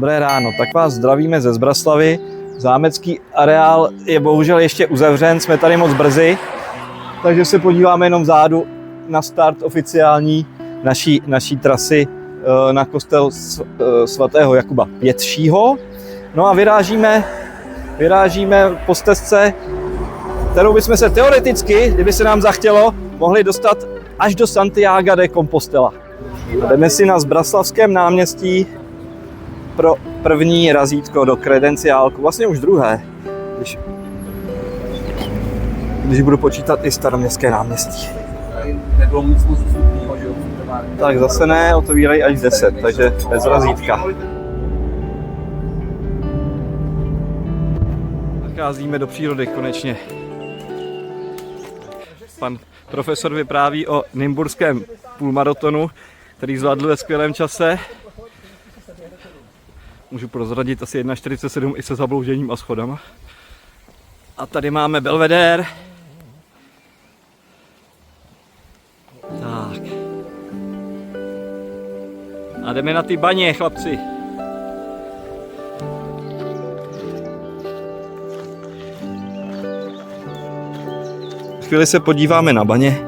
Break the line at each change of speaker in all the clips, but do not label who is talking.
Dobré ráno, tak vás zdravíme ze Zbraslavy. Zámecký areál je bohužel ještě uzavřen, jsme tady moc brzy, takže se podíváme jenom vzadu na start oficiální naší trasy na kostel svatého Jakuba Většího. No a vyrážíme po stezce, kterou bychom se teoreticky, kdyby se nám zachtělo, mohli dostat až do Santiago de Compostela. A jdeme si na Zbraslavském náměstí pro první razítko do kredenciálku, vlastně už druhé, když budu počítat i Staroměstské náměstí.
Nebylo nic vstupného, že jo?
Tak zase ne, otevírají až 10, takže bez razítka. Nacházíme do přírody konečně. Pan profesor vypráví o nymburském půlmaratonu, který zvládl ve skvělém čase. Můžu prozradit asi 1,47 i se zabloužením a schodama. A tady máme Belvedere. Tak. A jdeme na ty baně, chlapci. Chvíli se podíváme na baně.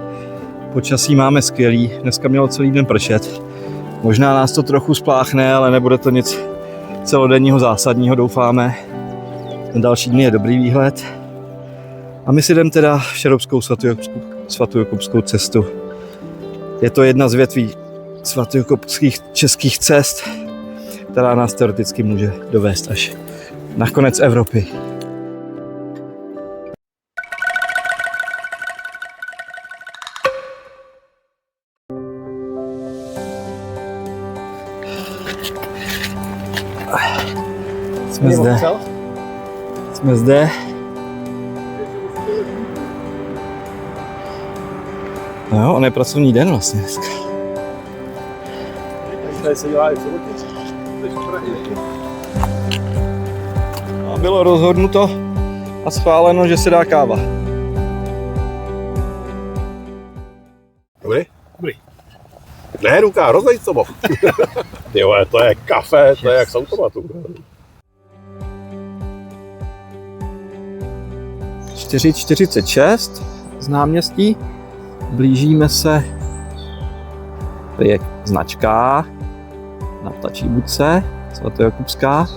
Počasí máme skvělý. Dneska mělo celý den pršet. Možná nás to trochu spláchne, ale nebude to nic celodenního zásadního, doufáme. Ten další dny je dobrý výhled. A my si jdeme teda šerobskou svatojokubskou cestu. Je to jedna z větví svatojokubských českých cest, která nás teoreticky může dovést až na konec Evropy. Jsme zde. No jo, on je pracovní den vlastně dneska. A bylo rozhodnuto a schváleno, že se dá káva.
Dobrý? Dobrý. Ne, Ruka, rozlej to. Ty vole, to je kafe, to je jak z automatu.
4:46 z náměstí. Blížíme se, to je značka na Ptačí budce, svatojakubská.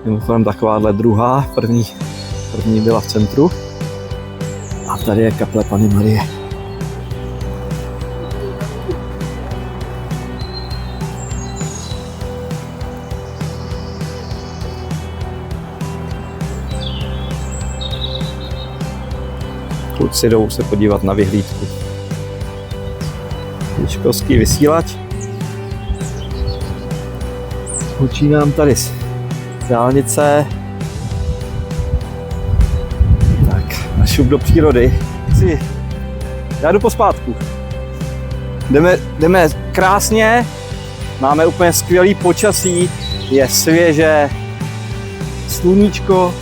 Mimochodem takováhle druhá, první byla v centru. A tady je kaple Panny Marie. Kluci jdou se podívat na vyhlídku. Liškovský vysílač. Učí nám tady z dálnice. Tak, na šup do přírody. Já jdu pospátku. Jdeme krásně. Máme úplně skvělý počasí. Je svěže. Sluníčko.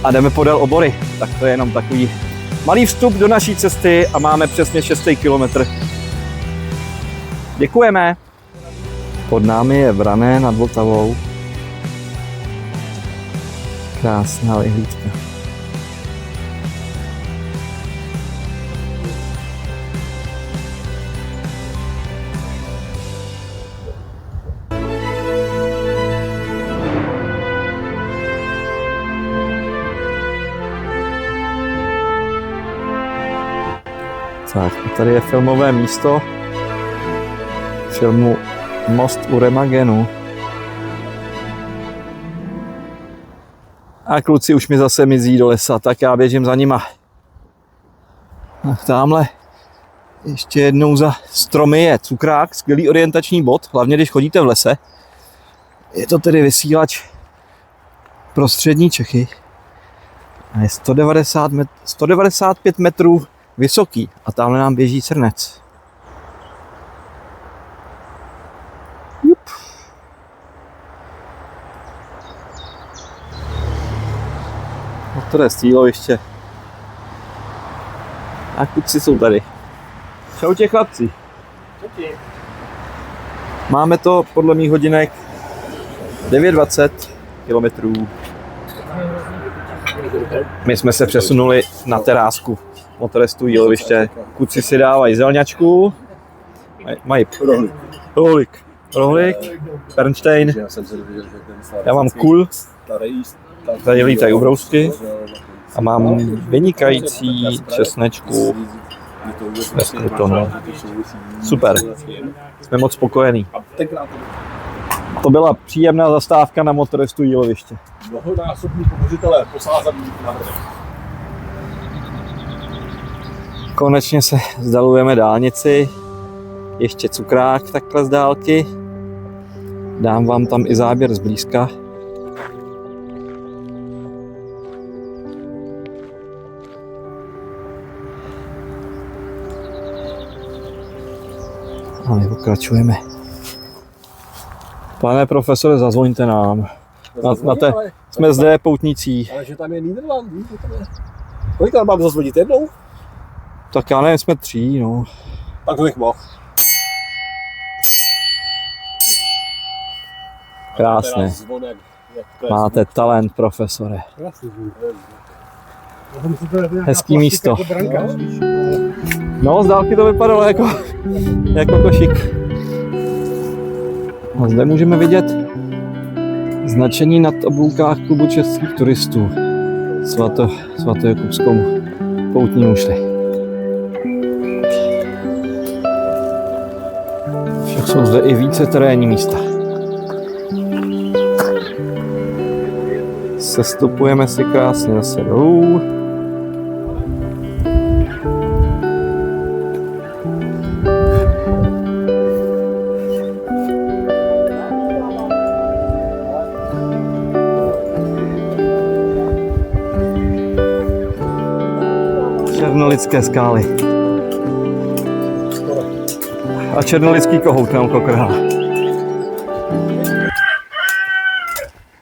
A jdeme podél obory. Tak to je jenom takový malý vstup do naší cesty a máme přesně 6. kilometr. Děkujeme. Pod námi je Vrané nad Vltavou. Krásná vyhlídka. Tak, tady je filmové místo filmu Most u Remagenu. A kluci už mi zase mizí do lesa, tak já běžím za nima. A tamhle ještě jednou za stromy je cukrák, skvělý orientační bod, hlavně když chodíte v lese. Je to tedy vysílač pro střední Čechy. A je 195 metrů vysoký a tamhle nám běží srnec. Jup. No to je stýloviště. A kluci jsou tady. Čau tě chlapci. Máme to podle mých hodinek 9,20 kilometrů. My jsme se přesunuli na terásku Motorestu Jíloviště. Kluci si dávají zelňačku, mají rohlík, Bernstein, já mám kůl, tady lítají ubrousky a mám vynikající česnečku bez glutonu. Super, jsme moc spokojení. To byla příjemná zastávka na Motorestu Jíloviště.
Mnohonásobní pohořitelé posázaný na hrdě.
Konečně se vzdalujeme dálnici, ještě cukrák takhle z dálky. Dám vám tam i záběr zblízka. A my pokračujeme. Pane profesore, zazvoňte nám. Jsme zde poutnící.
Ale že tam je Nýderland, víš, že tam je. Kolik tam mám zazvodit jednou?
Tak já nevím, jsme 3, no.
Tak to bych mohl.
Krásně. Máte talent, profesore. Hezký místo. No, z dálky to vypadalo jako košík. A zde můžeme vidět značení na tabulkách klubu českých turistů. Svatojakubskou poutní mušli. Však jsou zde i více terénní místa. Sestupujeme si krásně zase dolů. Černolidské skály. A černolidský kohout na oko krhá.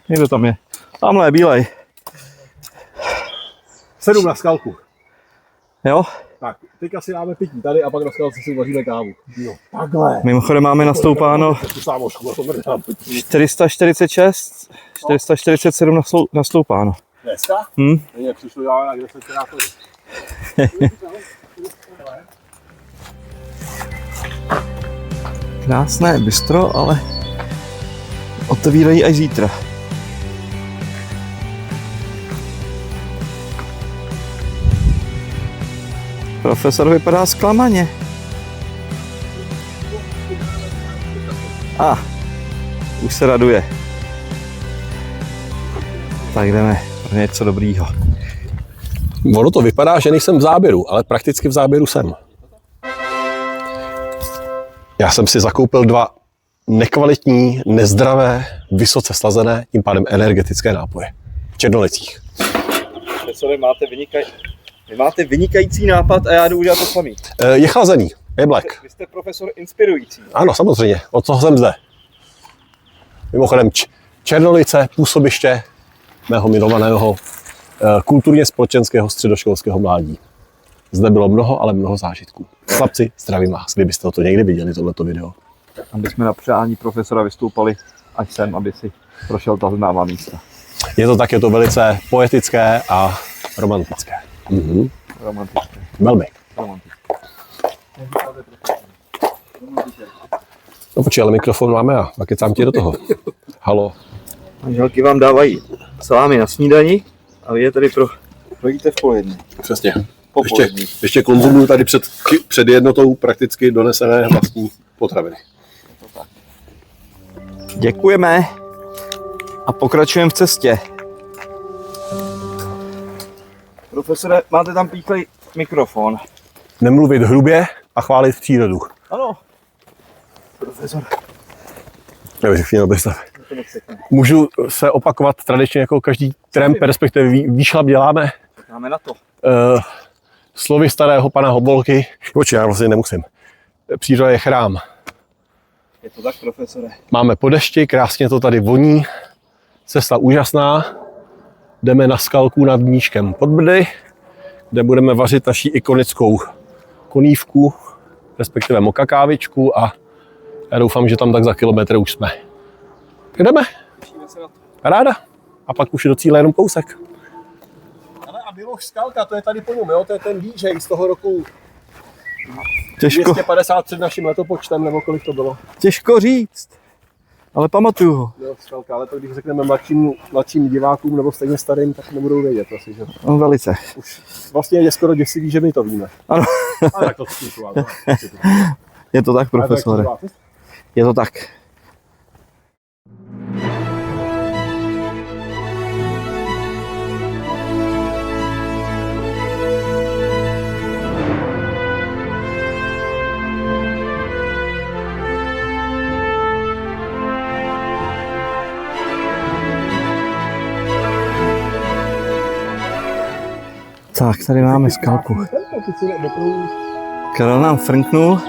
Někdo tam je? Tamhle je bílej.
7 na skalku.
Jo?
Tak, teďka si dáme pití tady a pak na skalce si uvaříme kávu. Jo, takhle.
Mimochodem máme nastoupáno
Tu sámošku, to mrdám.
446, 447 nastoupáno.
Dneska?
Hm?
Mně přišlo dáme na 10 rátory.
Krásné bistro, ale otevírají až zítra. Profesor vypadá zklamaně. Už se raduje. Tak jdeme pro něco dobrýho.
Ono to vypadá, že nejsem v záběru, ale prakticky v záběru jsem. Já jsem si zakoupil 2 nekvalitní, nezdravé, vysoce slazené, tím pádem energetické nápoje. V Černolicích.
Profesore, vy máte vynikající nápad a já jdu udělat to samý.
Je chlazený, je black.
Vy jste profesor inspirující.
Ano, samozřejmě, od toho jsem zde. Mimochodem Černolice, působiště mého milovaného kulturně společenského středoškolského mládí. Zde bylo mnoho, ale mnoho zážitků. Chlapci, zdravím vás, kdybyste to někdy viděli, tohleto video.
Aby jsme na přání profesora vystoupali až sem, aby si prošel ta známá místa.
Je to tak, je to velice poetické a romantické. Mhm.
Romantické.
Velmi.
Romantické.
No počkej, ale mikrofon máme a nakecám ti do toho. Halo.
Manželky vám dávají salámy na snídani a vy je tady projíte v poledne.
Přesně. Ještě konzumuju tady před jednotou prakticky donesené vlastní potraviny.
Děkujeme a pokračujeme v cestě. Profesore, máte tam píchlej mikrofon.
Nemluvit hrubě a chválit přírodu.
Ano. Profesor.
Můžu se opakovat tradičně jako každý tramp, respektive výšlap děláme.
Máme na to.
Slovy starého pana Hobolky. Počkej, já vlastně nemusím. Příroda je chrám.
Je to tak, profesore.
Máme po dešti, krásně to tady voní. Cesta úžasná. Jdeme na skalku nad Mníškem pod Brdy, kde budeme vařit naši ikonickou konívku, respektive moka kávičku a já doufám, že tam tak za kilometr už jsme. Tak jdeme.
se na to.
Ráda. A pak už je do cíle jenom kousek. Ale a Miloš Skalka, to je tady po něm, jo? To je ten DJ z toho roku
Těžko,
250 před naším letopočtem, nebo kolik to bylo.
těžko říct, ale pamatuju ho.
Miloš Skalka, ale to když řekneme mladším divákům nebo stejně starým, tak nebudou vědět asi, že
No, velice.
už vlastně je skoro děsivý, že my to víme.
Ano.
Ale tak to zkušoval.
Je to tak, profesore. Je to tak. Tak, tady máme skalku. Karel nám frnknul.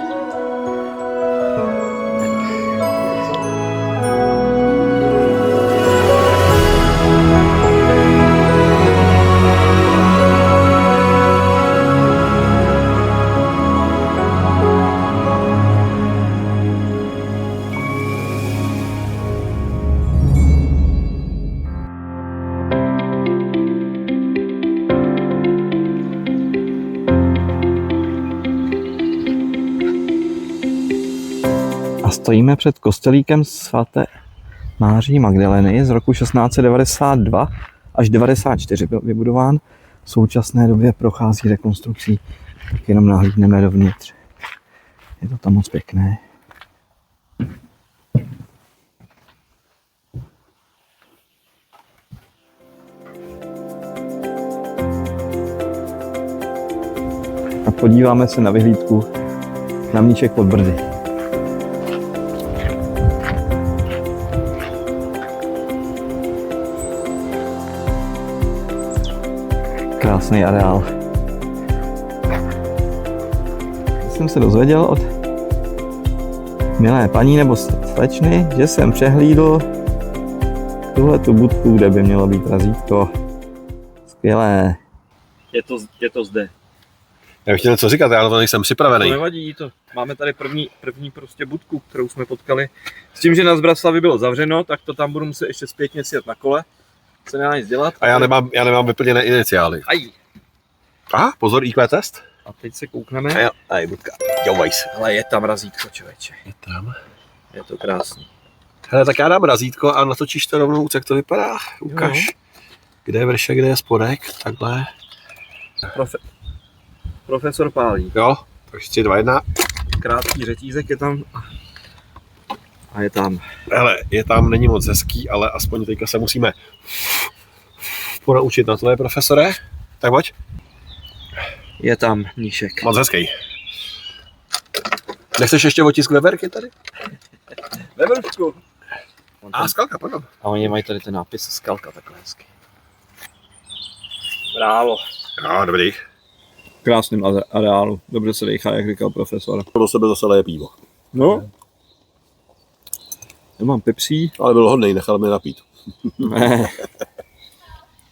A stojíme před kostelíkem svaté Máří Magdaleny z roku 1692 až 94 byl vybudován. V současné době prochází rekonstrukcí, tak jenom nahlídneme dovnitř. Je to tam moc pěkné. A podíváme se na vyhlídku na Mníček pod Brdy. Krásný areál. Jsem se dozvěděl od milé paní nebo slečny, že jsem přehlídl tuhletu budku, kde by mělo být razítko. Skvělé. Je to zde.
Já bych chtěl něco říkat, já na to nejsem připravený.
To nevadí, máme tady první prostě budku, kterou jsme potkali. S tím, že na Zbraslavi bylo zavřeno, tak to tam budu muset ještě zpětně sjet na kole. Se nedá nic dělat.
A já nemám vyplněné iniciály.
Aj.
Aha, pozor, IQ test.
A teď se koukneme.
Aj, budka. Jovajs.
Ale je tam razítko, člověče.
Je tam.
Je to krásný.
Hele, tak já dám razítko a natočíš to rovnou, jak to vypadá. Ukaž.
Jo.
Kde je vršek, kde je spodek, takhle.
Profesor pálí.
Jo, takže 3, 2, 1.
Krátký řetízek je tam. A je tam.
Hele, je tam, není moc hezký, ale aspoň teďka se musíme ponaučit na tohle, profesore. Tak pojď.
Je tam mníšek.
Moc hezký. Nechceš ještě otisk veverky tady?
Veverku.
A skalka, pardon.
A oni mají tady ten nápis skalka takhle hezky. Brávo.
Jo, dobrý.
V krásném areálu. Dobře se dejchá, jak říkal profesor.
Do sebe zase leje pivo.
No. Já mám Pepsi.
Ale byl hodnej, nechal mě napít.
Ne.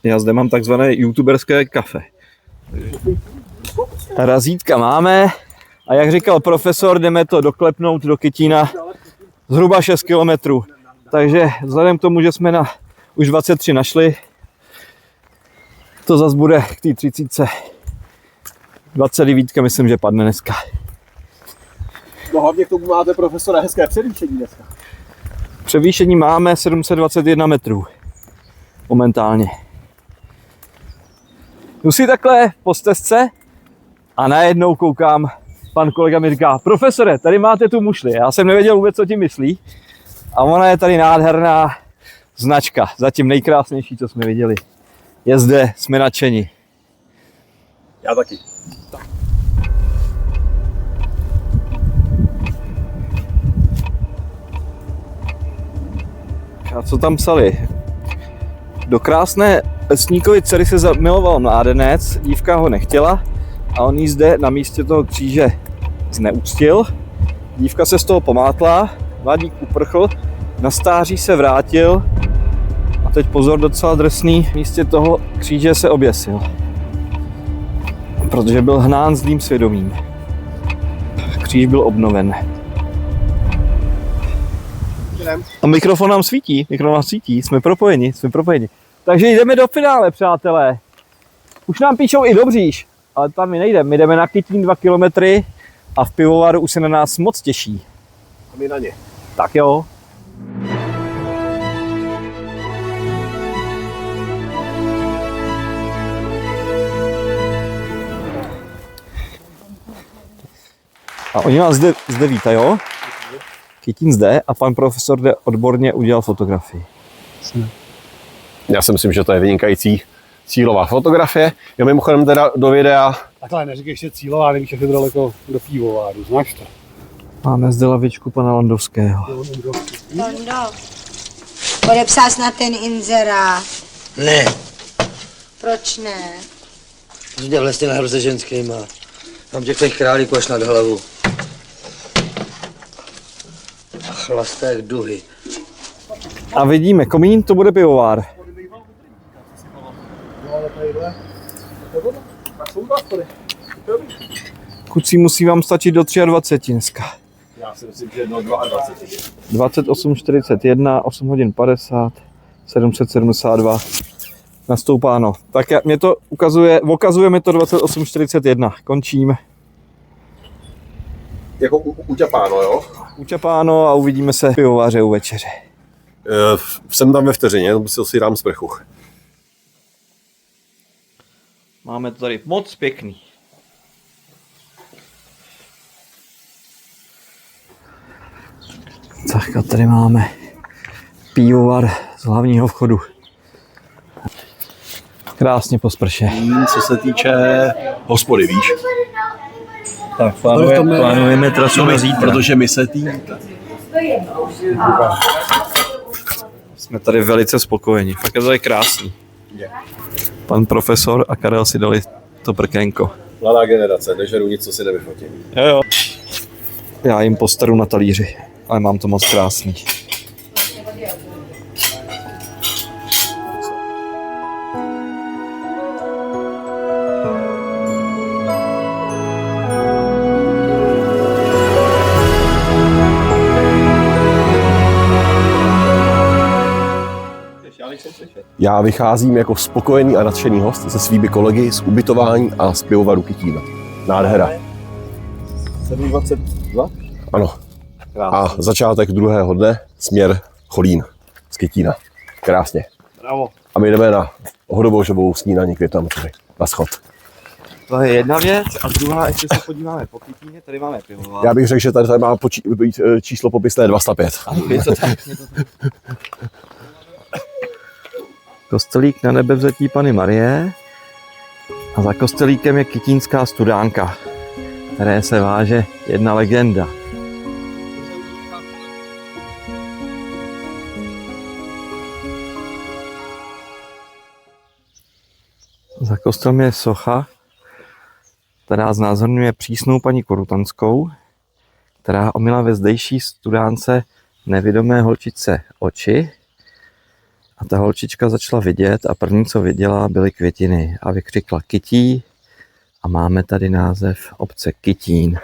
Já zde mám takzvané youtuberské kafe. Razítka máme a jak říkal profesor, jdeme to doklepnout do Kytína zhruba 6 km. Takže vzhledem k tomu, že jsme na už 23 našli, to zase bude k té 30. 29 myslím, že padne dneska.
No hlavně k tomu máte, profesora, hezké převýšení dneska.
Převýšení máme 721 metrů momentálně. Jdu si takhle po stezce a najednou koukám, pan kolega mi říká: profesore, tady máte tu mušli. Já jsem nevěděl vůbec, co tím myslí. A ona je tady nádherná značka, zatím nejkrásnější, co jsme viděli. Je zde, jsme nadšeni.
Já taky.
A co tam psali? Do krásné Lesníkovy dcery se zamiloval mládenec, dívka ho nechtěla a on jí zde na místě toho kříže zneuctil. Dívka se z toho pomátla, mladík uprchl, na stáří se vrátil a teď pozor, docela drsný, v místě toho kříže se oběsil. Protože byl hnán zlým svědomím. Kříž byl obnoven. A mikrofon nám svítí, jsme propojeni. Takže jdeme do finále, přátelé. Už nám píšou i Dobříš, ale tam my nejdeme. My jdeme na Kytín 2 kilometry a v pivovaru už se na nás moc těší.
A my na ně.
Tak jo. A oni nás zde vítají, jo? Kytín zde a pan profesor zde odborně udělal fotografii.
Já si myslím, že to je vynikající cílová fotografie. Já mimochodem teda do videa.
Takhle neříkej ještě cílová, nevíš, jak je to daleko do pivováru, znáš to?
Máme zde lavičku pana Landovského.
Tondo, podepsal jsi na ten inzerát.
Ne,
Proč ne?
jde v lesní nahoru se ženskýma. Mám těch králíků až nad hlavu. A chlasté jak duhy.
A vidíme, komín, to bude pivovár. Kucí musí vám stačit do 23 dneska.
Já si myslím, že do 22.
28:41, 8 hodin 50, 772. Nastoupáno. Tak mě to ukazuje mi to 28:41. Končím.
Jako uťapáno, jo?
Učapáno a uvidíme se v pivováře u večeře.
Jsem tam ve vteřině, si dám sprchu.
Máme to tady moc pěkný. Tak a tady máme pivovar z hlavního vchodu. Krásně po sprše.
Co se týče hospody, víš?
Tak plánujeme trasu na zítra.
Protože my se
Jsme tady velice spokojeni. Fakt je to tady krásný. Pan profesor a Karel si dali to prkénko.
Mladá generace, nežeru nic, co si nevyfotím.
Jo. Já jim postaru na talíři, ale mám to moc krásný.
Já vycházím jako spokojený a nadšený host se svými kolegy z ubytování a z pivovaru Kytína. Nádhera.
7:22?
Ano. A začátek druhého dne, směr Cholín z Kytína. Krásně.
Bravo.
A my jdeme na hodobožovou snídaní květnamotory. Na schod.
To je jedna věc a druhá, ještě se podíváme po Kytíně, tady máme pivovar.
Já bych řekl, že tady má být číslo popisné 205.
Je to tak. Kostelík na Nebevzetí Panny Marie a za kostelíkem je kytínská studánka, které se váže jedna legenda. Za kostelem je socha, která znázorňuje přísnou paní Korutanskou, která omyla ve zdejší studánce nevidomé holčice oči. A ta holčička začala vidět a první, co viděla, byly květiny a vykřikla Kytí a máme tady název obce Kytín.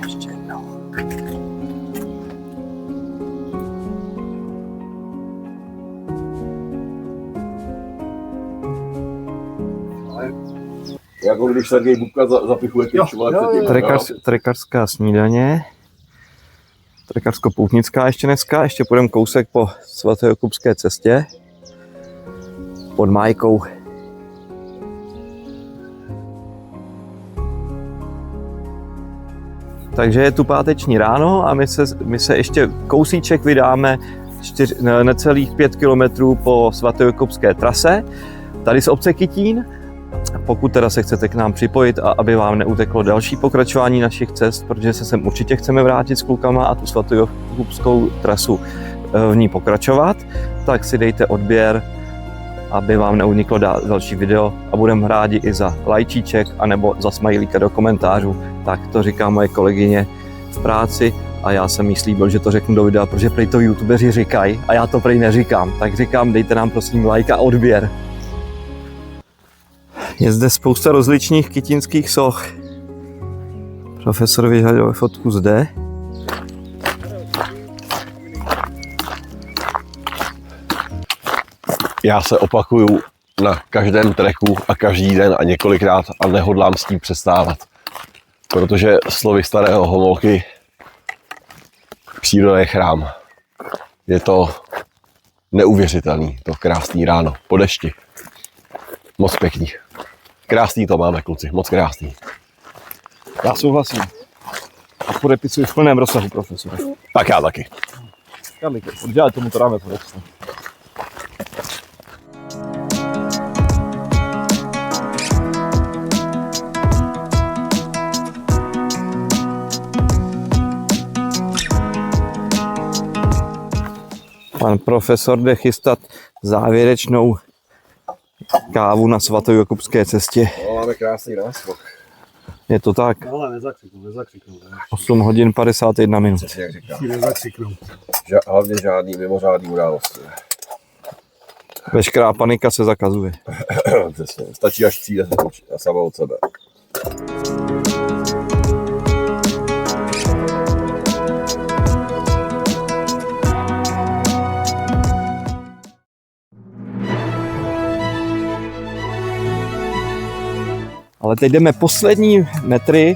Ještě jednou.
Jako když Sergej Bubka zapichuje keču,
Trekařská snídaně. Trekarsko-poutnická ještě dneska. Ještě půjdeme kousek po svatojokubské cestě. Pod Májkou. Takže je tu páteční ráno a my se ještě kousíček vydáme necelých 5 kilometrů po svatojokubské trase. Tady z obce Kytín. Pokud teda se chcete k nám připojit a aby vám neuteklo další pokračování našich cest, protože se sem určitě chceme vrátit s klukama a tu svatojokubskou trasu v ní pokračovat, tak si dejte odběr, aby vám neuniklo další video a budeme rádi i za lajčíček anebo za smajlíka do komentářů. Tak to říká moje kolegyně v práci a já jsem jí slíbil, že to řeknu do videa, protože prej to youtubeři říkají a já to prej neříkám. Tak říkám, dejte nám prosím like a odběr. Je zde spousta rozličných kytinských soch. Profesor vyžaduje fotku zde.
Já se opakuju na každém treku a každý den a několikrát a nehodlám s tím přestávat. Protože slovy starého Homolky příroda je chrám. Je to neuvěřitelný, to krásný ráno po dešti. Moc pěkný. Krásný to máme, kluci, moc krásný.
Já souhlasím. A podepisuji v plném rozsahu, profesore.
Tak já taky.
Karlík, oddělat tomu to dáme podepsat. Pan profesor jde chystat závěrečnou kávu na Svatojakubské cestě.
No, máme krásný náskok.
Je to tak?
Ale nezakřiknu.
8 hodin 51 minut.
Jak říkám.
Nezakřiknu.
Hlavně žádný mimořádný události.
Veškerá panika se zakazuje.
Přesně. Stačí, až přijde sama od sebe.
Ale teď jdeme poslední metry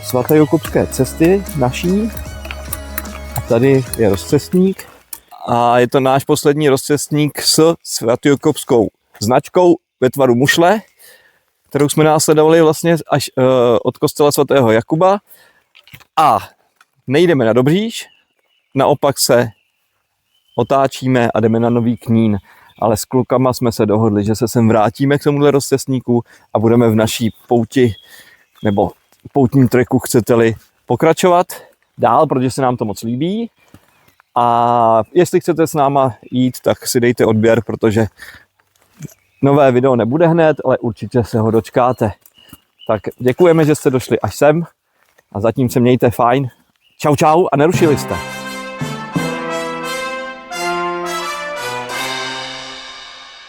Svatojakubské cesty naší. A tady je rozcestník. A je to náš poslední rozcestník s svatojakubskou značkou ve tvaru mušle, kterou jsme následovali vlastně až od kostela svatého Jakuba. A nejdeme na Dobříž, naopak se otáčíme a jdeme na Nový Knín. Ale s klukama jsme se dohodli, že se sem vrátíme k tomuhle rozcestníku a budeme v naší pouti, nebo poutním treku, chcete-li, pokračovat dál, protože se nám to moc líbí. A jestli chcete s náma jít, tak si dejte odběr, protože nové video nebude hned, ale určitě se ho dočkáte. Tak děkujeme, že jste došli až sem a zatím se mějte fajn. Čau čau a nerušili jste.